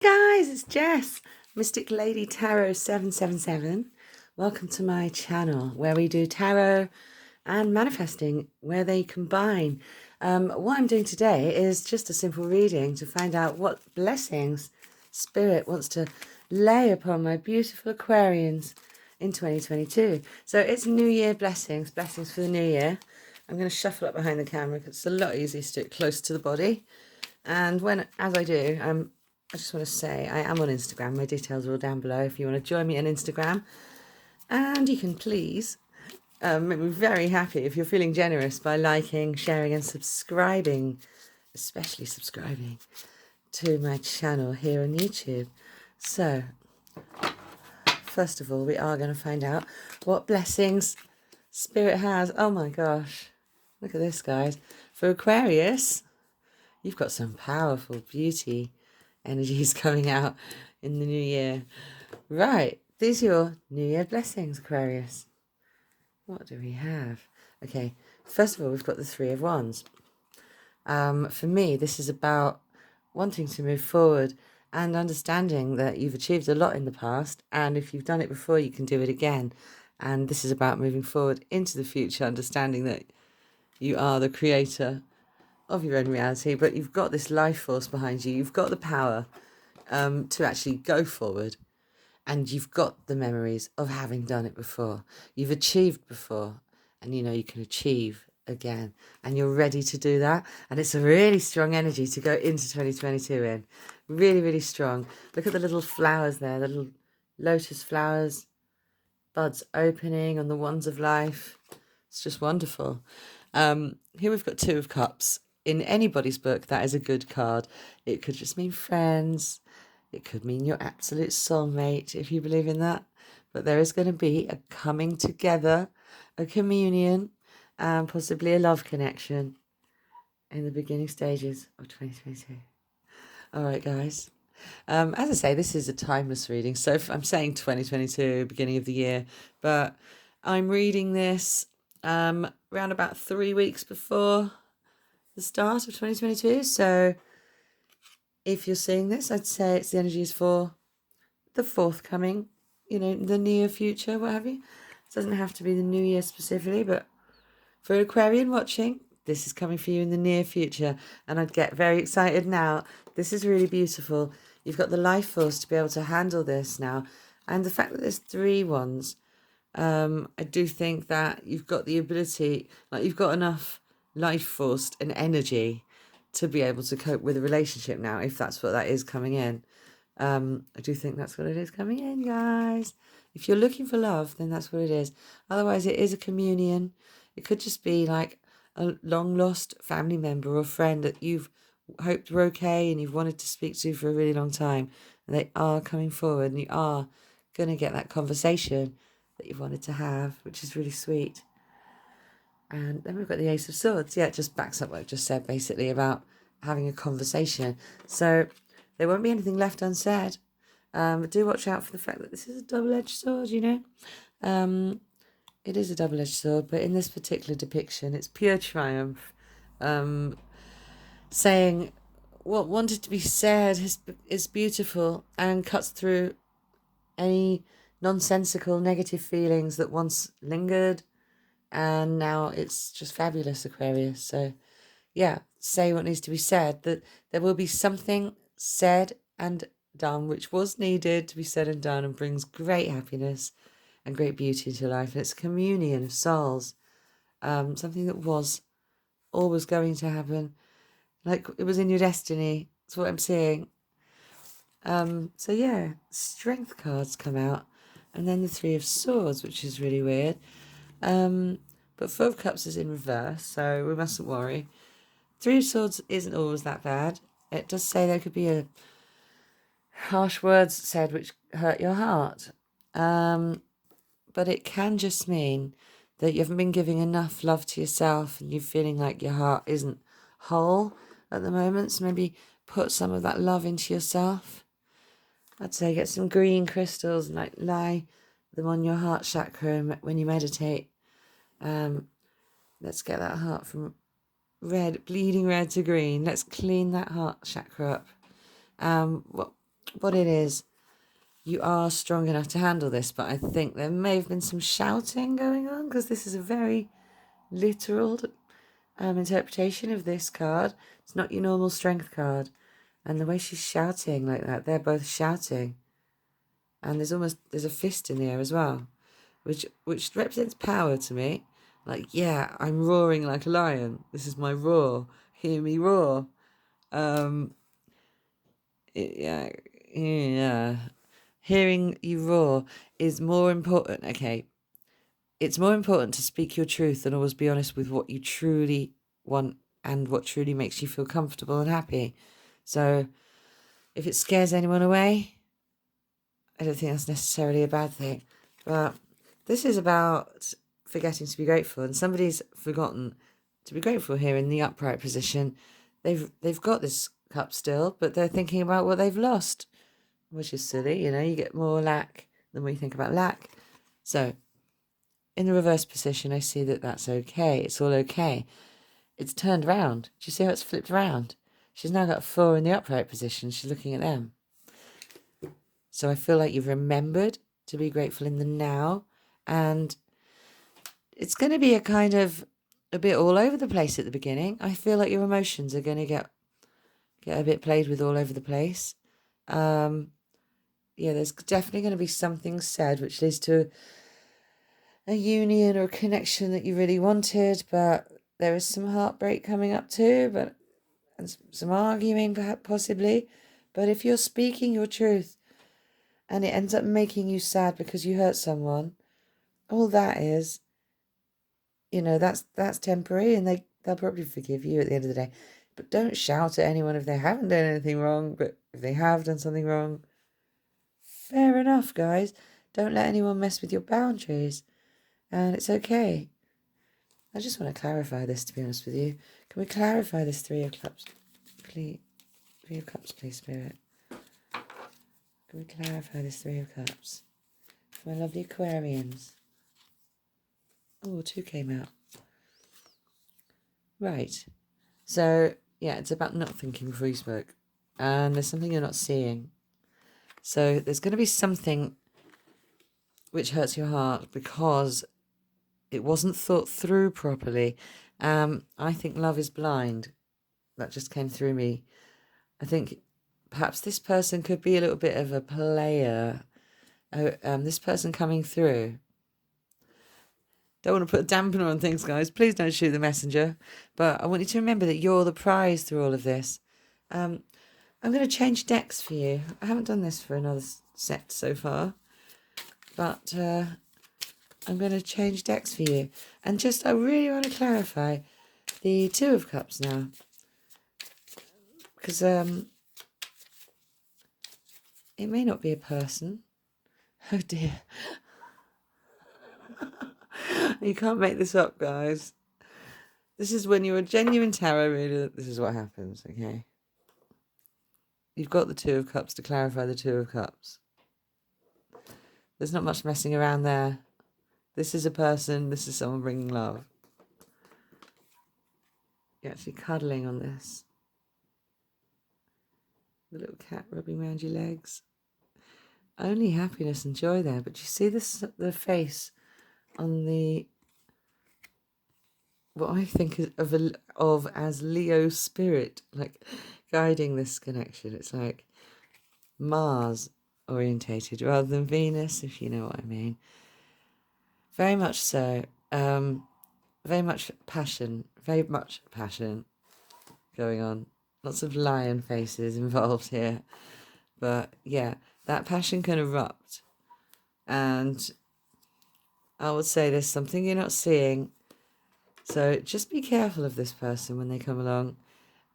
Guys, it's Jess, Mystic Lady Tarot 777. Welcome to my channel where we do tarot and manifesting, where they combine. What I'm doing today is just a simple reading to find out what blessings Spirit wants to lay upon my beautiful Aquarians in 2022. So it's New Year blessings for the New Year. I'm going to shuffle up behind the camera because it's a lot easier to do it close to the body. And as I do, I just want to say I am on Instagram. My details are all down below if you want to join me on Instagram. And you can please make me very happy if you're feeling generous by liking, sharing and subscribing, especially subscribing to my channel here on YouTube. So, first of all, we are going to find out what blessings Spirit has. Oh my gosh. Look at this, guys. For Aquarius, you've got some powerful beauty energies coming out in the new year. Right, these are your New Year blessings, Aquarius. What do we have? Okay, first of all, we've got the Three of Wands. For me, this is about wanting to move forward and understanding that you've achieved a lot in the past, and if you've done it before, you can do it again. And this is about moving forward into the future, understanding that you are the creator of your own reality, but you've got this life force behind you. You've got the power to actually go forward, and you've got the memories of having done it before. You've achieved before, and you know you can achieve again, and you're ready to do that. And it's a really strong energy to go into 2022 in. Really, really strong. Look at the little flowers there, the little lotus flowers, buds opening on the wands of life. It's just wonderful. Here we've got Two of Cups. In anybody's book, that is a good card. It could just mean friends. It could mean your absolute soulmate, if you believe in that. But there is going to be a coming together, a communion, and possibly a love connection in the beginning stages of 2022. All right, guys. As I say, this is a timeless reading. So I'm saying 2022, beginning of the year, but I'm reading this around about 3 weeks before the start of 2022. So if you're seeing this, I'd say it's the energies for the forthcoming, the near future, what have you. It doesn't have to be the new year specifically, but for an Aquarian watching, this is coming for you in the near future. And I'd get very excited now. This is really beautiful. You've got the life force to be able to handle this now. And the fact that there's 3 wands, I do think that you've got the ability, like you've got enough life force and energy to be able to cope with a relationship now, if that's what that is coming in. I do think that's what it is coming in, guys. If you're looking for love, then that's what it is. Otherwise, it is a communion. It could just be like a long-lost family member or friend that you've hoped were okay and you've wanted to speak to for a really long time. And they are coming forward and you are going to get that conversation that you've wanted to have, which is really sweet. And then we've got the Ace of Swords. Yeah, it just backs up what I've just said, basically, about having a conversation. So there won't be anything left unsaid. But do watch out for the fact that this is a double-edged sword, It is a double-edged sword, but in this particular depiction, it's pure triumph. Saying what wanted to be said is beautiful and cuts through any nonsensical negative feelings that once lingered, and now it's just fabulous, Aquarius. So yeah, say what needs to be said, that there will be something said and done which was needed to be said and done, and brings great happiness and great beauty into life. And it's a communion of souls, something that was always going to happen, like it was in your destiny. That's what I'm seeing. So yeah, strength cards come out, and then the Three of Swords, which is really weird. But Four of Cups is in reverse, so we mustn't worry. Three of Swords isn't always that bad. It does say there could be a harsh words said which hurt your heart. But it can just mean that you haven't been giving enough love to yourself and you're feeling like your heart isn't whole at the moment. So maybe put some of that love into yourself. I'd say get some green crystals and like lie them on your heart chakra when you meditate. Let's get that heart from red, bleeding red to green. Let's clean that heart chakra up. what it is, you are strong enough to handle this, but I think there may have been some shouting going on, because this is a very literal interpretation of this card. It's not your normal strength card. And the way she's shouting like that, they're both shouting. And there's a fist in the air as well, which represents power to me. Like, yeah, I'm roaring like a lion. This is my roar. Hear me roar. Yeah. Hearing you roar is more important. Okay. It's more important to speak your truth and always be honest with what you truly want and what truly makes you feel comfortable and happy. So if it scares anyone away, I don't think that's necessarily a bad thing. But this is about forgetting to be grateful, and somebody's forgotten to be grateful here in the upright position. They've got this cup still, but they're thinking about what they've lost, which is silly. You know, you get more lack than when you think about lack. So in the reverse position, I see that that's okay. It's all okay. It's turned round. Do you see how it's flipped around? She's now got a 4 in the upright position. She's looking at them. So I feel like you've remembered to be grateful in the now. And it's going to be a kind of a bit all over the place at the beginning. I feel like your emotions are going to get a bit played with all over the place. Yeah, there's definitely going to be something said which leads to a union or a connection that you really wanted, but there is some heartbreak coming up too, and some arguing perhaps possibly. But if you're speaking your truth and it ends up making you sad because you hurt someone, all that is, you know, that's temporary, and they'll probably forgive you at the end of the day. But don't shout at anyone if they haven't done anything wrong. But if they have done something wrong, fair enough, guys. Don't let anyone mess with your boundaries. And it's okay. I just want to clarify this, to be honest with you. Can we clarify this 3 of Cups, please? 3 of Cups, please, Spirit. Can we clarify this 3 of Cups? For my lovely Aquarians. Oh, 2 came out. Right. So, yeah, it's about not thinking before you spoke. And there's something you're not seeing. So there's going to be something which hurts your heart because it wasn't thought through properly. I think love is blind. That just came through me. I think perhaps this person could be a little bit of a player. This person coming through. Don't want to put a dampener on things, guys. Please don't shoot the messenger. But I want you to remember that you're the prize through all of this. I'm going to change decks for you. I haven't done this for another set so far. But I'm going to change decks for you. And just, I really want to clarify the 2 of Cups now. Because it may not be a person. Oh dear. You can't make this up, guys. This is when you're a genuine tarot reader. This is what happens, okay? You've got the 2 of Cups to clarify the 2 of Cups. There's not much messing around there. This is a person. This is someone bringing love. You're actually cuddling on this. The little cat rubbing around your legs. Only happiness and joy there. But you see this, the face on the, what I think of as Leo spirit, like guiding this connection. It's like Mars orientated rather than Venus, if you know what I mean. Very much so. Very much passion going on. Lots of lion faces involved here. But yeah, that passion can erupt. And I would say there's something you're not seeing. So just be careful of this person when they come along.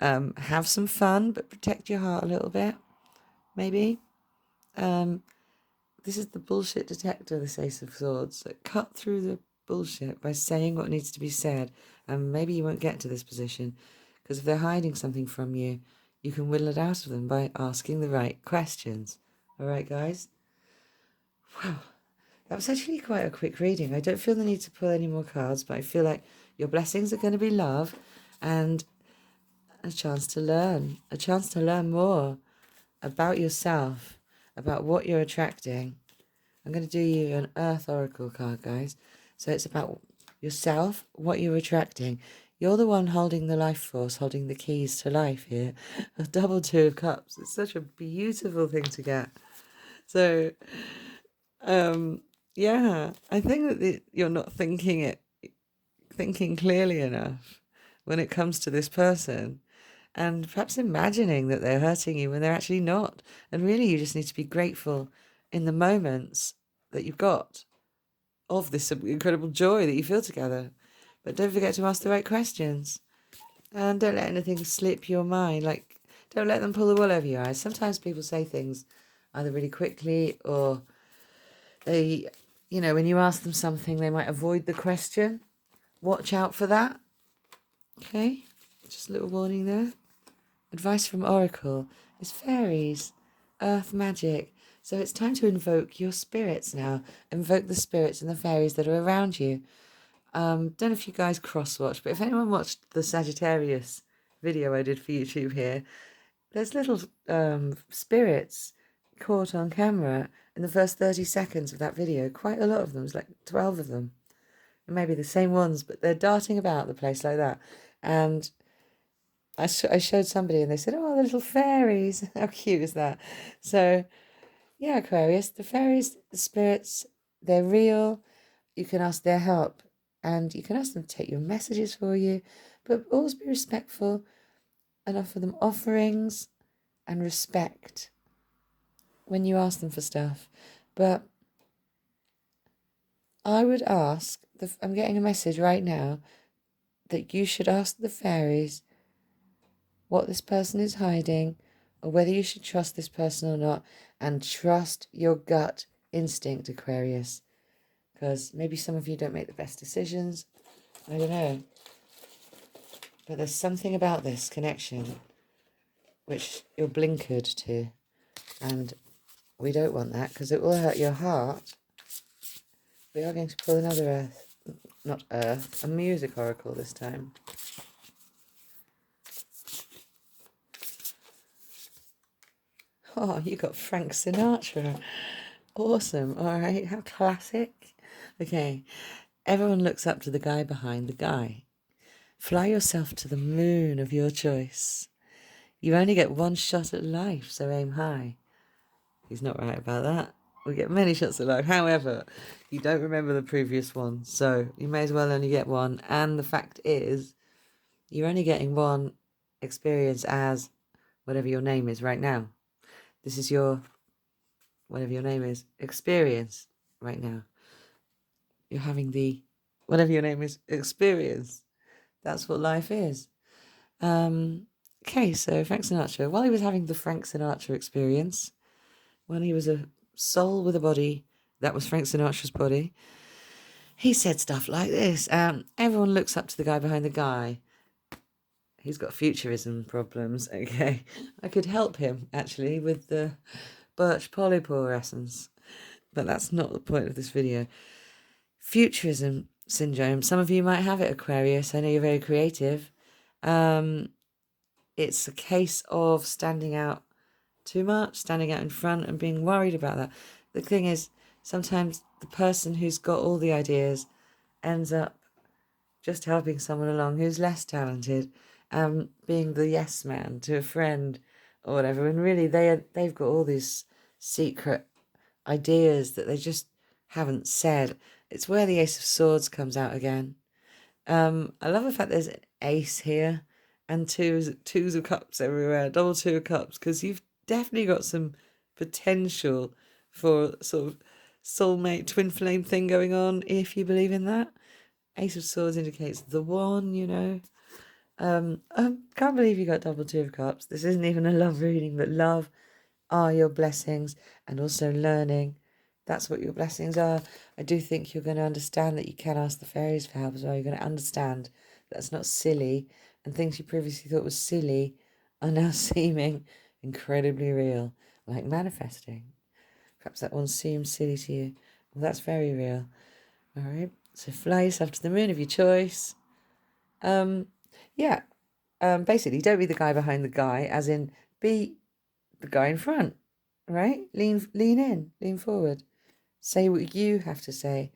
Have some fun, but protect your heart a little bit, maybe. This is the bullshit detector, this Ace of Swords. So cut through the bullshit by saying what needs to be said. And maybe you won't get to this position, because if they're hiding something from you, you can whittle it out of them by asking the right questions. All right, guys? Wow. That was actually quite a quick reading. I don't feel the need to pull any more cards, but I feel like your blessings are going to be love and a chance to learn more. about yourself, about what you're attracting. I'm going to do you an Earth Oracle card, guys. So it's about yourself, what you're attracting. You're the one holding the life force, holding the keys to life here. A double two of cups. It's such a beautiful thing to get. So, yeah, I think that you're not thinking clearly enough when it comes to this person. And perhaps imagining that they're hurting you when they're actually not. And really, you just need to be grateful in the moments that you've got of this incredible joy that you feel together. But don't forget to ask the right questions. And don't let anything slip your mind. Like, don't let them pull the wool over your eyes. Sometimes people say things either really quickly or they, when you ask them something, they might avoid the question. Watch out for that. Okay? Just a little warning there. Advice from Oracle is fairies, earth magic. So it's time to invoke your spirits now. Invoke the spirits and the fairies that are around you. Don't know if you guys cross-watch, but if anyone watched the Sagittarius video I did for YouTube here, there's little spirits caught on camera in the first 30 seconds of that video. Quite a lot of them. It's like 12 of them. And maybe the same ones, but they're darting about the place like that. And I showed somebody and they said, oh, the little fairies. How cute is that? So, yeah, Aquarius, the fairies, the spirits, they're real. You can ask their help and you can ask them to take your messages for you, but always be respectful and offer them offerings and respect when you ask them for stuff. But I would ask, I'm getting a message right now that you should ask the fairies what this person is hiding or whether you should trust this person or not, and trust your gut instinct, Aquarius, because maybe some of you don't make the best decisions. I don't know. But there's something about this connection which you're blinkered to, and we don't want that because it will hurt your heart. We are going to pull another a music oracle this time. Oh, you got Frank Sinatra. Awesome. All right, how classic. Okay, everyone looks up to the guy behind the guy. Fly yourself to the moon of your choice. You only get one shot at life, so aim high. He's not right about that. We get many shots at life. However, you don't remember the previous one, so you may as well only get one. And the fact is, you're only getting one experience as whatever your name is right now. This is your, whatever your name is, experience right now. You're having the, whatever your name is, experience. That's what life is. Okay, so Frank Sinatra, while he was having the Frank Sinatra experience, when he was a soul with a body, that was Frank Sinatra's body, he said stuff like this. Everyone looks up to the guy behind the guy. He's got futurism problems, okay? I could help him, actually, with the birch polypore essence, but that's not the point of this video. Futurism syndrome. Some of you might have it, Aquarius. I know you're very creative. It's a case of standing out too much, standing out in front and being worried about that. The thing is, sometimes the person who's got all the ideas ends up just helping someone along who's less talented, being the yes man to a friend or whatever. And really, they've got all these secret ideas that they just haven't said. It's where the Ace of Swords comes out again. I love the fact there's an ace here and twos of cups everywhere, double two of cups, because you've definitely got some potential for sort of soulmate twin flame thing going on, if you believe in that. Ace of Swords indicates the one, I can't believe you got double two of cups. This isn't even a love reading, but love are your blessings and also learning. That's what your blessings are. I do think you're going to understand that you can ask the fairies for help as well. You're going to understand that's not silly, and things you previously thought was silly are now seeming incredibly real, like manifesting. Perhaps that one seems silly to you. Well, that's very real. All right. So fly yourself to the moon of your choice. Basically, don't be the guy behind the guy, as in be the guy in front, right? Lean in, lean forward. Say what you have to say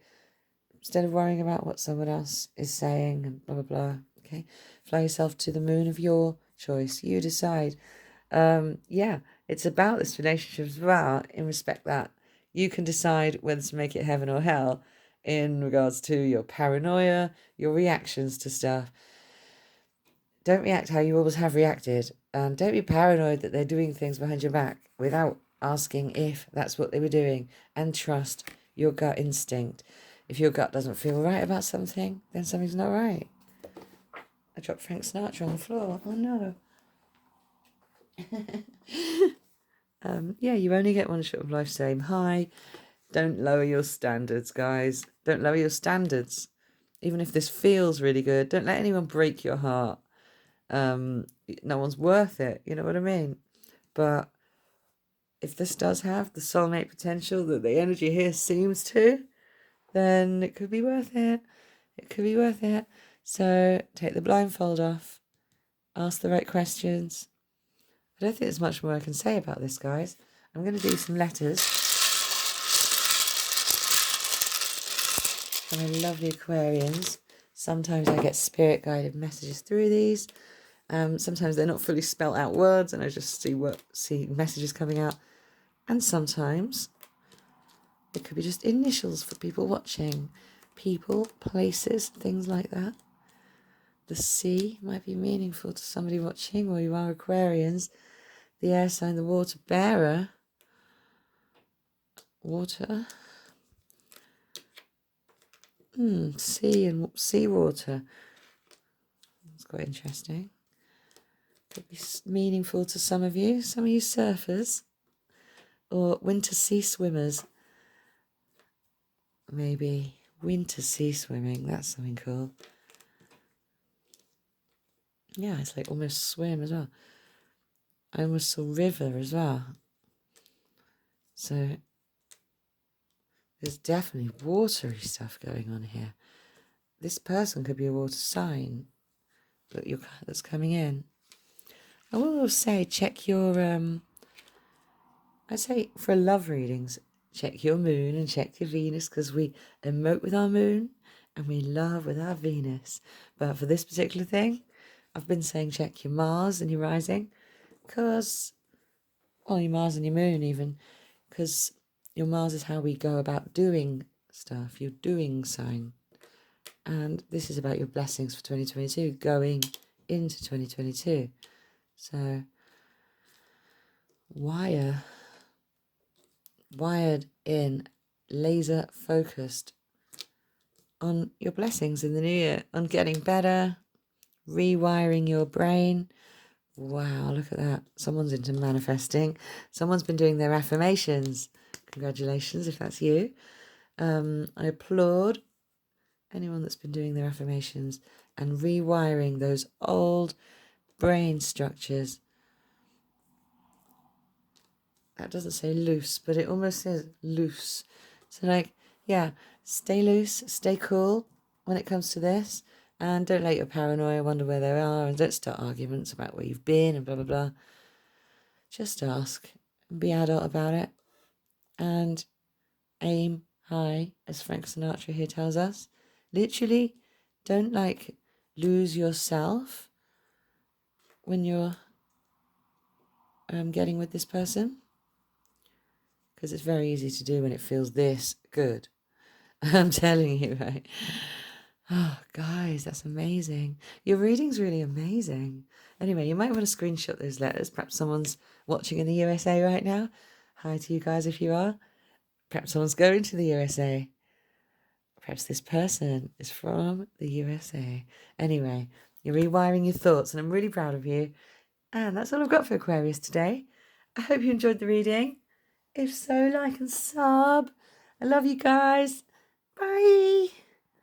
instead of worrying about what someone else is saying and blah, blah, blah. Okay? Fly yourself to the moon of your choice. You decide. Yeah, it's about this relationship as well, in respect that you can decide whether to make it heaven or hell in regards to your paranoia, your reactions to stuff. Don't react how you always have reacted, and don't be paranoid that they're doing things behind your back without asking if that's what they were doing, and trust your gut instinct. If your gut doesn't feel right about something, then something's not right. I dropped Frank Sinatra on the floor. Oh no. Yeah, you only get one shot of life, to aim high. Don't lower your standards, guys. Don't lower your standards. Even if this feels really good, don't let anyone break your heart. No one's worth it, you know what I mean? But if this does have the soulmate potential that the energy here seems to, then it could be worth it. It could be worth it. So take the blindfold off. Ask the right questions. I don't think there's much more I can say about this, guys. I'm going to do some letters from my lovely Aquarians. Sometimes I get spirit guided messages through these. Sometimes they're not fully spelt out words and I just see messages coming out. And sometimes it could be just initials for people watching. People, places, things like that. The sea might be meaningful to somebody watching, or you are Aquarians. The air sign, the water bearer. Water. Sea and seawater. It's quite interesting. Could be meaningful to some of you surfers. Or winter sea swimmers. Maybe winter sea swimming, that's something cool. Yeah, it's like almost swim as well. I almost saw river as well. So there's definitely watery stuff going on here. This person could be a water sign that's coming in. I will say check your, I'd say for love readings, check your moon and check your Venus, because we emote with our moon and we love with our Venus. But for this particular thing, I've been saying check your Mars and your rising, because, well, your Mars and your moon even, because your Mars is how we go about doing stuff, your doing sign. And this is about your blessings for 2022, going into 2022. So, wired in, laser focused on your blessings in the new year, on getting better, rewiring your brain. Wow, look at that. Someone's into manifesting. Someone's been doing their affirmations. Congratulations if that's you. I applaud anyone that's been doing their affirmations and rewiring those old brain structures. That doesn't say loose, but it almost says loose. So like, yeah, stay loose, stay cool when it comes to this. And don't let your paranoia wonder where they are, and don't start arguments about where you've been and blah, blah, blah. Just ask and be adult about it. And aim high, as Frank Sinatra here tells us. Literally, don't lose yourself when you're getting with this person, because it's very easy to do when it feels this good. I'm telling you, right? Oh, guys, that's amazing. Your reading's really amazing. Anyway, you might want to screenshot those letters. Perhaps someone's watching in the USA right now. Hi to you guys if you are. Perhaps someone's going to the USA. Perhaps this person is from the USA. Anyway, you're rewiring your thoughts, and I'm really proud of you. And that's all I've got for Aquarius today. I hope you enjoyed the reading. If so, like and sub. I love you guys. Bye.